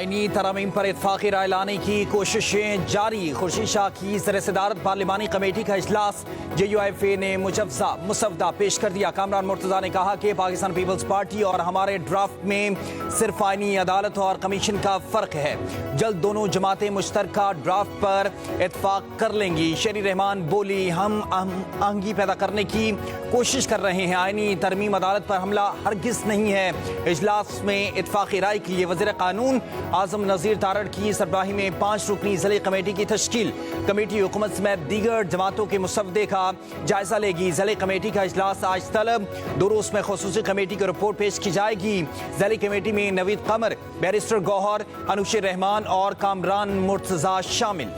आईनी तरमीम पर इत्फाक़ी राय लाने की कोशिशें जारी। खुर्शीद शाह की ज़र-ए-सदारत पार्लिमानी कमेटी का इजलास JUIF ने मुसवदा पेश कर दिया। कामरान मुर्तज़ा ने कहा कि पाकिस्तान पीपल्स पार्टी और हमारे ड्राफ्ट में सिर्फ आईनी अदालत और कमीशन का फ़र्क है। जल्द दोनों जमातें मुश्तरका ड्राफ्ट पर इत्फाक कर लेंगी। शेरी रहमान बोली, हम आहंगी पैदा करने की कोशिश कर रहे हैं। आईनी तरमीम अदालत पर हमला हरगिज़ नहीं है। इजलास में इत्फाक़ी राय के लिए वज़ीर क़ानून आज़म नज़ीर तारड़ की सरबराही में 5 रुकनी ज़िले कमेटी की तश्कील। कमेटी हुकूमत समेत दीगर जमातों के मुसवदे का जायजा लेगी। ज़िले कमेटी का इजलास आज तलब 2 रोज़ में खुसूसी कमेटी की रिपोर्ट पेश की जाएगी। ज़िले कमेटी में नवीद कमर, बैरिस्टर गौहर, अनुशेर रहमान और कामरान मुर्तज़ा शामिल।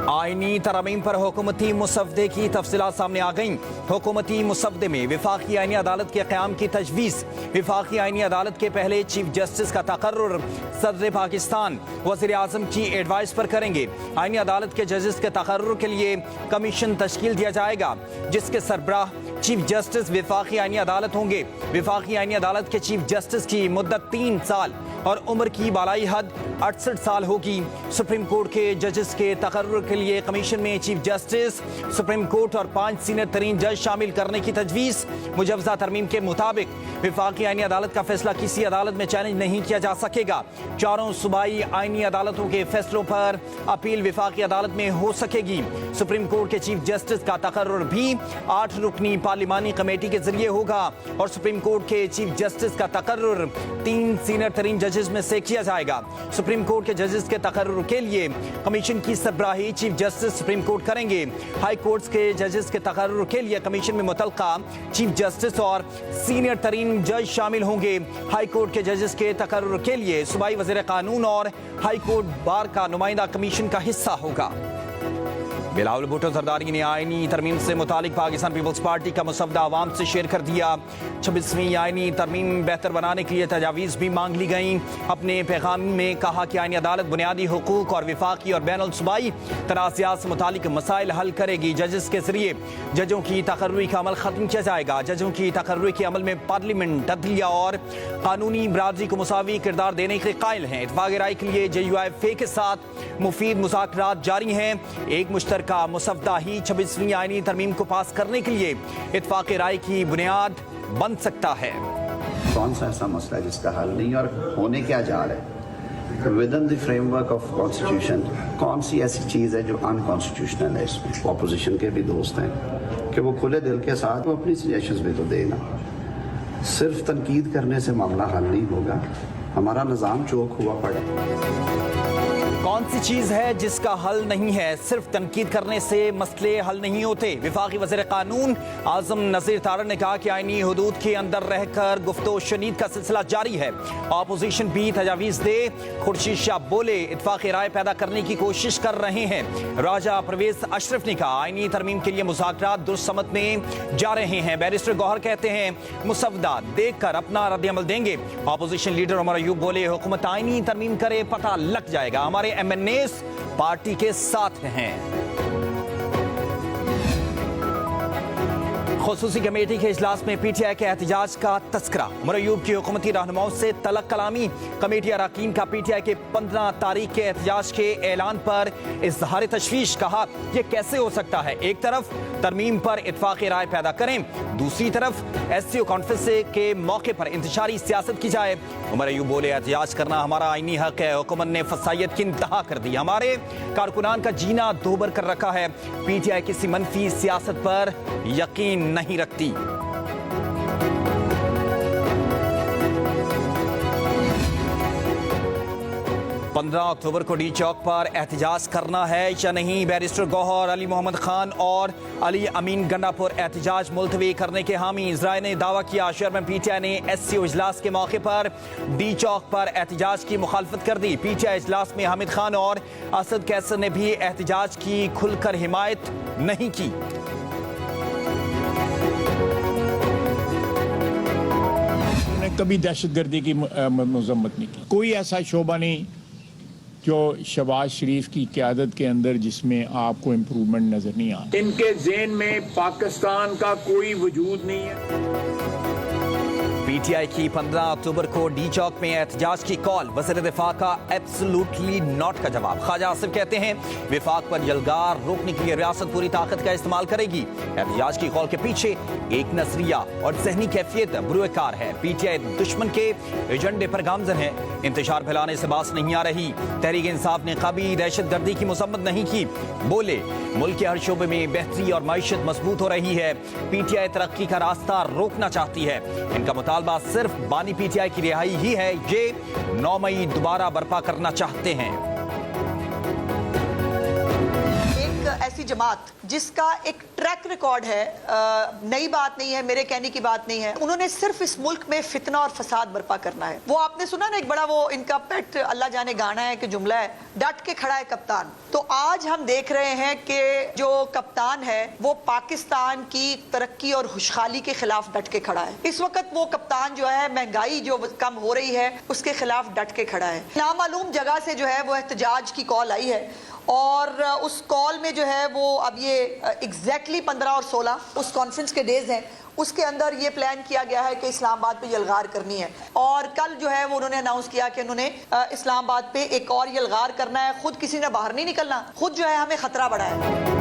आईनी तरमीम पर हुकूमती मुसवदे की तफसीलात सामने आ गईं। हुकूमती मुसवदे में विफाकी आईनी अदालत के क़याम की तजवीज़। विफाकी आईनी अदालत के पहले चीफ जस्टिस का तकर्रुर सदर पाकिस्तान वज़ीर आज़म की एडवाइस पर करेंगे। आईनी अदालत के जजेस के तकर्रुर के लिए कमीशन तश्कील दिया जाएगा, जिसके सरबराह चीफ जस्टिस विफाकी आईनी अदालत होंगे। विफाकी आईनी अदालत के चीफ जस्टिस की मुद्दत 3 साल और उम्र की बालाई हद 68 साल होगी। सुप्रीम कोर्ट के जजेस के तकर्रुर के लिए कमीशन में चीफ जस्टिस, सुप्रीम कोर्ट और 5 सीनियर तरीन जज शामिल करने की तजवीज़। मुजवज़ा तरमीम के मुताबिक विफाकी आईनी अदालत का फैसला किसी अदालत में चैलेंज नहीं किया जा सकेगा। 4 सूबाई आईनी अदालतों के फैसलों पर अपील विफाकी अदालत में हो सकेगी। सुप्रीम कोर्ट के चीफ जस्टिस का तकर्रुर भी 8 रुकनी पार्लिमानी कमेटी के जरिए होगा और सुप्रीम कोर्ट के चीफ जस्टिस का तकर्रुर 3 सीनियर तरीन जजेस में से किया जाएगा। सुप्रीम कोर्ट के जजेस के तकर्रुर के लिए कमीशन की सरबराही चीफ जस्टिस सुप्रीम कोर्ट करेंगे। हाई कोर्ट्स के जजेस के तकर्रुर के लिए कमीशन में मुतल्लका चीफ जस्टिस और सीनियर तरीन जज शामिल होंगे। हाई कोर्ट के जजेस के तकर्रुर के लिए सूबाई वज़ीर क़ानून और हाई कोर्ट बार का नुमाइंदा कमीशन का हिस्सा होगा। बिलावल भुट्टो जरदारी ने आईनी तरमीम से मुतालिक पाकिस्तान पीपल्स पार्टी का मुसवदा आवाम से शेयर कर दिया। 26वीं आईनी तरमीम बेहतर बनाने के लिए तजावीज़ भी मांग ली गई। अपने पैगाम में कहा कि आईनी अदालत बुनियादी हुकूक और विफाकी और बैनुल सूबाई तनाज़ात से मुतालिक मसाइल हल करेगी। जजेस के जरिए जजों की तकर्रुरी का अमल ख़त्म किया जाएगा। जजों की तकर्रुरी के अमल में पार्लियामेंट, अदलिया और कानूनी बरादरी को मुसावी किरदार देने के कायल हैं। इत्फाक़ी राय के लिए JUIF के साथ मुफीद मुज़ाकरात जारी हैं। एक मुश्तरका का मुसवदा ही 26वीं आईनी तरमीम को पास करने के लिए इत्फाक़ी राय की बुनियाद बन सकता है। कौन सा ऐसा मसला है जिसका हल नहीं और होने क्या जा रहा है with in the framework of constitution? कौन सी ऐसी चीज़ है जो अनकॉन्स्टिट्यूशनल है? इसमें ऑपोजिशन के भी दोस्त हैं कि वो खुले दिल के साथ वो अपनी सजेशंस भी तो देना। सिर्फ तनकीद करने से मामला हल नहीं होगा। हमारा निज़ाम चौक हुआ पड़ा। कौन सी चीज़ है जिसका हल नहीं है? सिर्फ तनकीद करने से मसले हल नहीं होते। विफाकी वज़ीर क़ानून आज़म नज़ीर तारड़ ने कहा कि आईनी हदूद के अंदर रहकर गुफ्तो शनीद का सिलसिला जारी है। अपोजिशन भी तजावीज़ दे। खुर्शीद शाह बोले, इत्फाक़ी राय पैदा करने की कोशिश कर रहे हैं। राजा परवेज़ अशरफ ने कहा आईनी तरमीम के लिए मुज़ाकरात दुरुस्त में जा रहे हैं। बैरिस्टर गौहर कहते हैं मुसवदा देख कर अपना रद्द-ए-अमल देंगे। अपोजिशन लीडर उमर अयूब बोले, हुकूमत आईनी तरमीम करे पता लग जाएगा। हमारे MNAs पार्टी के साथ हैं। खुसूसी कमेटी के इजलास में PTI के एहतजाज का तस्करा। उमर अयूब की हुकूमती रहनुमाओं से तलक कलामी। कमेटी अरकान का PTI के 15 तारीख के एहतजाज के ऐलान पर इज़हार तशवीश। कहा यह कैसे हो सकता है? एक तरफ तरमीम पर इत्फाक़ी राय पैदा करें, दूसरी तरफ SCO कॉन्फ्रेंस के मौके पर इंतशारी सियासत की जाए। उमर अयूब बोले, एहतजाज करना हमारा आईनी हक है। हुकूमत ने फसायत की इंतहा कर दी। हमारे कारकुनान का जीना दोबर कर रखा है। PTI किसी मनफी सियासत पर यकीन नहीं रखती। 15 अक्टूबर को डी चौक पर एहतजाज करना है या नहीं? बैरिस्टर गौहर, अली मोहम्मद खान और अली अमीन गंडापुर एहतजाज मुलतवी करने के हामी। इजराइल ने दावा किया। चेयरमैन PTI ने SCO इजलास के मौके पर डी चौक पर एहतजाज की मुखालफत कर दी। PTI इजलास में हामिद खान और असद कैसर ने भी एहतजाज की खुलकर हिमायत नहीं की। कभी दहशतगर्दी की मजम्मत नहीं की। कोई ऐसा शोबा नहीं जो शहबाज शरीफ की क़यादत के अंदर जिसमें आपको इम्प्रूवमेंट नजर नहीं आ रहा। इनके ज़हन में पाकिस्तान का कोई वजूद नहीं है। पीटीआई की 15 अक्टूबर को डी चौक में एहतजाज की कॉल, वज़ीर दिफा का एब्सोल्युटली नॉट का जवाब। ख्वाजा आसिफ कहते हैं विफाक पर यलगार रोकने के लिए रियासत पूरी ताकत का इस्तेमाल करेगी। एहतजाज की कॉल के पीछे एक नजरिया और जहनी कैफियत बुरुएकार है। पीटीआई दुश्मन के एजेंडे पर गामजन है, इंतशार फैलाने से बात नहीं आ रही। तहरीक इंसाफ ने कभी दहशत गर्दी की मुसम्मत नहीं की, बोले मुल्क के हर शोबे में बेहतरी और मईशत मजबूत हो रही है। पीटीआई तरक्की का रास्ता रोकना चाहती है। इनका मुतालबा सिर्फ बानी पीटीआई की रिहाई ही है। ये 9 मई दोबारा बर्पा करना चाहते हैं। ऐसी जमात जिसका एक ट्रैक रिकॉर्ड है, नई बात नहीं है, मेरे कहने की बात नहीं है, उन्होंने सिर्फ इस मुल्क में फितना और फसाद बर्पा करना है। वो आपने सुना ना, एक बड़ा वो इनका पेट अल्लाह जाने गाना है कि जुमला है, डट के खड़ा है कप्तान। तो आज हम देख रहे हैं कि जो कप्तान है वो पाकिस्तान की तरक्की और खुशहाली के खिलाफ डट के खड़ा है। इस वक्त वो कप्तान जो है, महंगाई जो कम हो रही है उसके खिलाफ डट के खड़ा है। नामालूम जगह से जो है वो एहतजाज की कॉल आई है और उस कॉल में जो है वो अब ये एग्जैक्टली 15 और 16 उस कॉन्फ्रेंस के डेज हैं, उसके अंदर ये प्लान किया गया है कि इस्लामाबाद पे यलगार करनी है। और कल जो है वो उन्होंने अनाउंस किया कि उन्होंने इस्लामाबाद पे एक और यलगार करना है। खुद किसी ने बाहर नहीं निकलना, खुद जो है हमें खतरा बढ़ा है।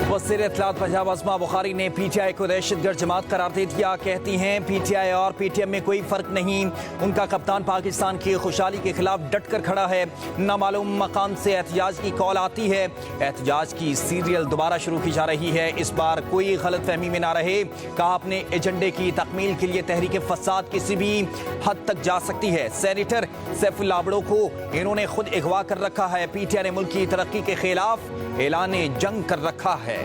वज़ीर इत्तलात पंजाब अस्मा बुखारी ने पीटीआई को दहशतगर्द जमात करार दे दिया। कहती हैं पीटीआई और पीटीएम में कोई फर्क नहीं, उनका कप्तान पाकिस्तान की खुशहाली के खिलाफ डट कर खड़ा है। नामालूम मकाम से एहतजाज की कॉल आती है। एहतजाज की सीरियल दोबारा शुरू की जा रही है। इस बार कोई गलत फहमी में ना रहे। कहा अपने एजेंडे की तकमील के लिए तहरीक फसाद किसी भी हद तक जा सकती है। सेनेटर सैफुल्लाह आबड़ो को इन्होंने खुद अगवा कर रखा है। पीटीआई ने मुल्क की तरक्की के खिलाफ ऐलान जंग कर रखा है।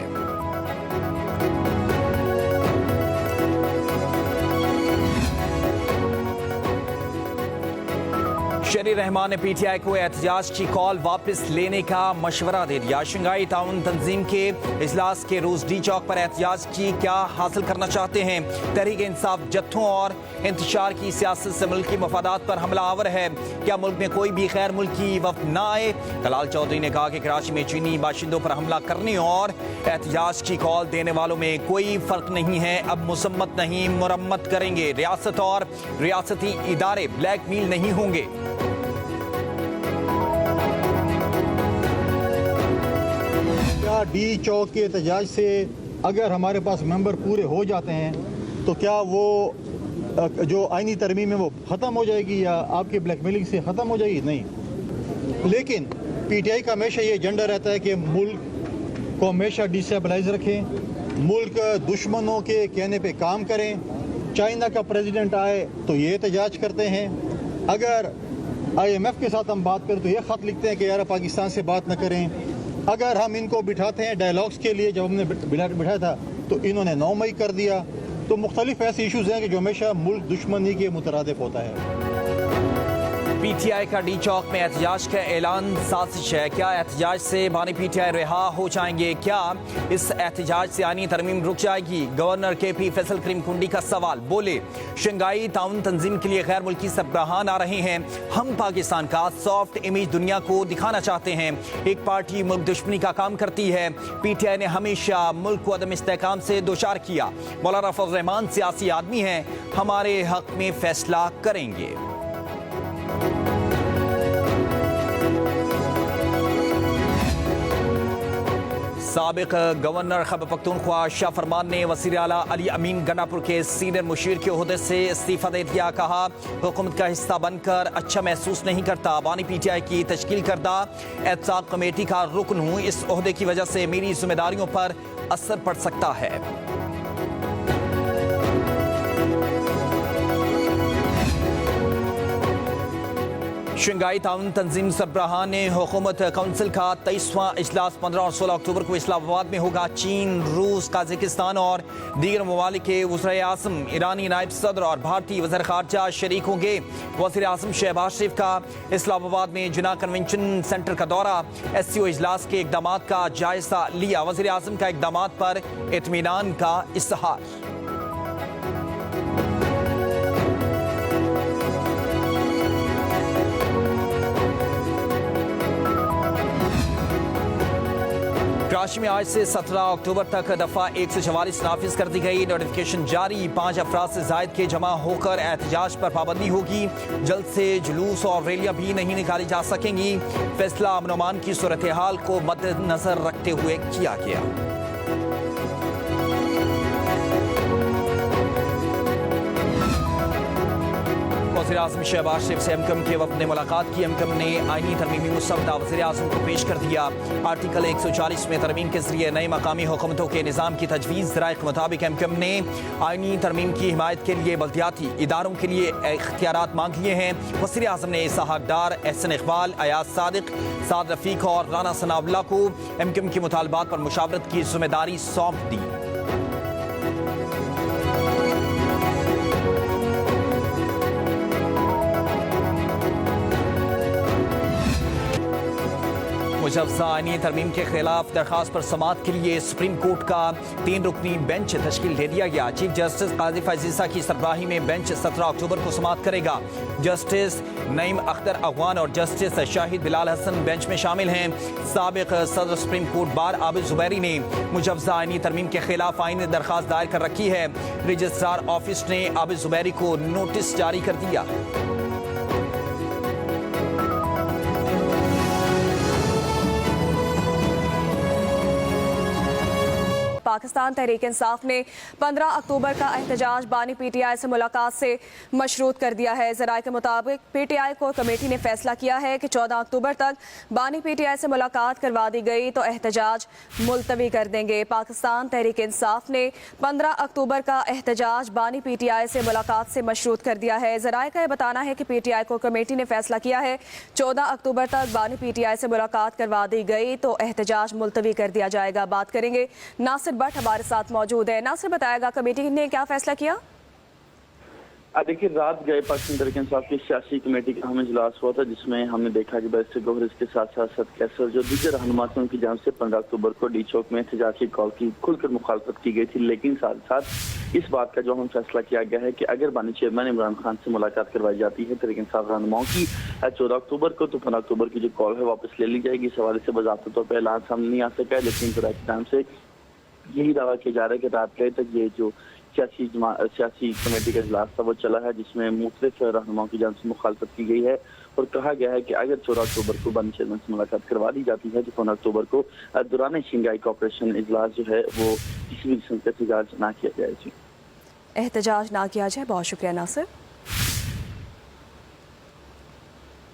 शरी रहमान ने पीटीआई को एहतजाज की कॉल वापस लेने का मशवरा दे दिया। शंघाई ताउन तंजीम के इजलास के रोज डी चौक पर एहतजाज की क्या हासिल करना चाहते हैं। तहरीक इंसाफ जत्थों और इंतशार की सियासत से मुल्क की मफादात पर हमला आवर है। क्या मुल्क में कोई भी गैर मुल्की वफ्द न आए। कलाल चौधरी ने कहा कि कराची में चीनी बाशिंदों पर हमला करने और एहतजाज की कॉल देने वालों में कोई फर्क नहीं है। अब मुसम्मत नहीं मुरम्मत करेंगे। रियासत और रियासती इदारे ब्लैकमेल नहीं होंगे। डी चौक के एहतजाज से अगर हमारे पास मेंबर पूरे हो जाते हैं तो क्या वो जो आईनी तरमीम है वो ख़त्म हो जाएगी या आपकी ब्लैकमेलिंग से ख़त्म हो जाएगी? नहीं। लेकिन पीटीआई का हमेशा ये एजेंडा रहता है कि मुल्क को हमेशा डिस्टेबलाइज रखें, मुल्क दुश्मनों के कहने पे काम करें। चाइना का प्रेसिडेंट आए तो ये एहतजाज करते हैं। अगर IMF के साथ हम बात करें तो ये ख़त लिखते हैं कि यार पाकिस्तान से बात न करें। अगर हम इनको बिठाते हैं डायलॉग्स के लिए, जब हमने बिठाया था तो इन्होंने 9 मई कर दिया। तो मुख्तलिफ ऐसे इशूज़ हैं कि जो हमेशा मुल्क दुश्मनी के मुतरादिफ होता है। पीटीआई का डी चौक में एहतजाज का ऐलान साजिश है। क्या एहतजाज से बानी पीटीआई रिहा हो जाएंगे? क्या इस एहतजाज से आनी तरमीम रुक जाएगी? गवर्नर KP फैसल करीम कुंडी का सवाल। बोले शंघाई ताउन तंजीम के लिए गैर मुल्की सरबराहान आ रहे हैं। हम पाकिस्तान का सॉफ्ट इमेज दुनिया को दिखाना चाहते हैं। एक पार्टी मुल्क दुश्मनी का काम करती है। पीटीआई ने हमेशा मुल्क को अदम इस्तेहकाम से दोचार किया। मौलाना फजल रहमान सियासी आदमी हैं, हमारे हक में फैसला करेंगे। साबिक गवर्नर खैबर पख्तूनख्वा शाह फरमान ने वज़ीर आला अली अमीन गंडापुर के सीनियर मुशीर के ओहदे से इस्तीफा दे दिया। कहा हुकूमत का हिस्सा बनकर अच्छा महसूस नहीं करता। बानी पीटीआई की तश्कील करदा एहतसाब कमेटी का रुकन हूँ। इस ओहदे की वजह से मेरी जिम्मेदारियों पर असर पड़ सकता है। शंघाई ताउन तंजीम सरबराहान ने हुकूमत काउंसिल का 23वां इजलास 15 और 16 अक्टूबर को इस्लामाबाद में होगा। चीन, रूस, काजाकिस्तान और दीगर ममालिक के वज़ीर आज़म, ईरानी नायब सदर और भारतीय वज़ीर ख़ारजा शरीक होंगे। वज़ीर आज़म शहबाज शरीफ का इस्लामाबाद में जिना कन्वेंशन सेंटर का दौरा। SCO इजलास के इक़दाम का जायजा लिया। वज़ीर आज़म का इक़दाम पर इत्मीनान का इज़हार। कराची में आज से 17 अक्टूबर तक दफा 144 नाफिज कर दी गई। नोटिफिकेशन जारी। 5 अफराद से जायद के जमा होकर एहतजाज पर पाबंदी होगी। जल्द से जुलूस और रैलियां भी नहीं निकाली जा सकेंगी। फैसला अमन अमान की सूरत हाल को मद्देनजर रखते हुए किया गया। वज़ीर-ए-आज़म शहबाज शरीफ से एमकम के वफ़द ने मुलाकात की। एमकम ने आईनी तरमीमी मुसवदा वज़ीर-ए-आज़म को पेश कर दिया। आर्टिकल 140 में तरमीम के जरिए नई मकामी हुकूमतों के निज़ाम की तजवीज़। ज़राए के मुताबिक एमकम ने आईनी तरमीम की हिमायत के लिए बल्दियाती इदारों के लिए इख्तियारात मांग लिए हैं। वज़ीर-ए-आज़म ने इसहाक डार, एहसन इकबाल, अयाज सादिक, साद रफ़ीक और राना सनाउल्लाह को एमकम के मुतालबात पर मुशावरत की जिम्मेदारी सौंप दी। मुजव्वज़ा आईनी तरमीम के खिलाफ दरख्वास्त पर समाअत के लिए सुप्रीम कोर्ट का 3 रुकनी बेंच तश्कील दे दिया गया। चीफ जस्टिस काजी फैज़ की सरबराही में बेंच 17 अक्टूबर को समाअत करेगा। जस्टिस नईम अख्तर अगवान और जस्टिस शाहिद बिलाल हसन बेंच में शामिल हैं। साबिक सदर supreme court bar Abid Zubairi ने मुजव्वज़ा आईनी तरमीम के खिलाफ आईनी दरख्वास्त दायर कर रखी है। रजिस्ट्रार ऑफिस ने आबिद जुबैरी को नोटिस जारी कर दिया। पाकिस्तान तहरीक इंसाफ ने 15 अक्टूबर का एहतजाज बानी पीटीआई से मुलाकात से मशरूत कर दिया है। ज़राए के मुताबिक पीटीआई कोर कमेटी ने फैसला किया है कि 14 अक्टूबर तक बानी पीटीआई से मुलाकात करवा दी गई तो एहतजाज मुलतवी कर देंगे। पाकिस्तान तहरीक इंसाफ ने 15 अक्टूबर का एहतजाज बानी पीटीआई से मुलाकात से मशरूत कर दिया है। ज़राए का यह बताना है कि पीटीआई कोर कमेटी ने फैसला किया है 14 अक्टूबर तक बानी पीटीआई से मुलाकात करवा दी गई तो एहतजाज मुलतवी कर दिया जाएगा। बात करेंगे नासिर भट्ट हमारे साथ मौजूद है। नासिर, बताएगा कमेटी ने क्या फैसला किया? देखिए, रात गए पाकिस्तान तहरीक इंसाफ की सियासी कमेटी का हम इजलास हुआ था, जिसमें हमने देखा कि बैरिस्टर गौहर इसके साथ साथ सद कैसर जो दूसरे रहनुमा थे उनकी जानिब से 15 अक्टूबर को डी चौक में एहतजाज की कॉल की खुलकर मुखालफत की गई थी। लेकिन साथ साथ इस बात का जो हम फैसला किया गया है कि अगर बानी चेयरमैन इमरान खान से मुलाकात करवाई जाती है तहरीक इंसाफ रहनुमाओं की 14 अक्टूबर को, तो 15 अक्टूबर की जो कॉल है वापस ले ली जाएगी। इस हवाले से बाज़ाब्ता तौर पर ऐलान सामने नहीं आ सका है, लेकिन टाइम से यही दावा किया जा रहा है कि रात गए तक ये जो सियासी कमेटी का इजलास था वो चला है, जिसमें मुख्तलिफ रहनुमाओं की जानिब से मुखालफत की गई है और कहा गया है कि अगर 14 अक्टूबर को बानी चेयरमैन से मुलाकात करवा दी जाती है तो 15 अक्टूबर को दौरान शंघाई कोऑपरेशन इजलास जो है वो किसी भी किस्म का एहतजाज ना किया जाए। एहतजाज ना किया जाए। बहुत शुक्रिया नासिर।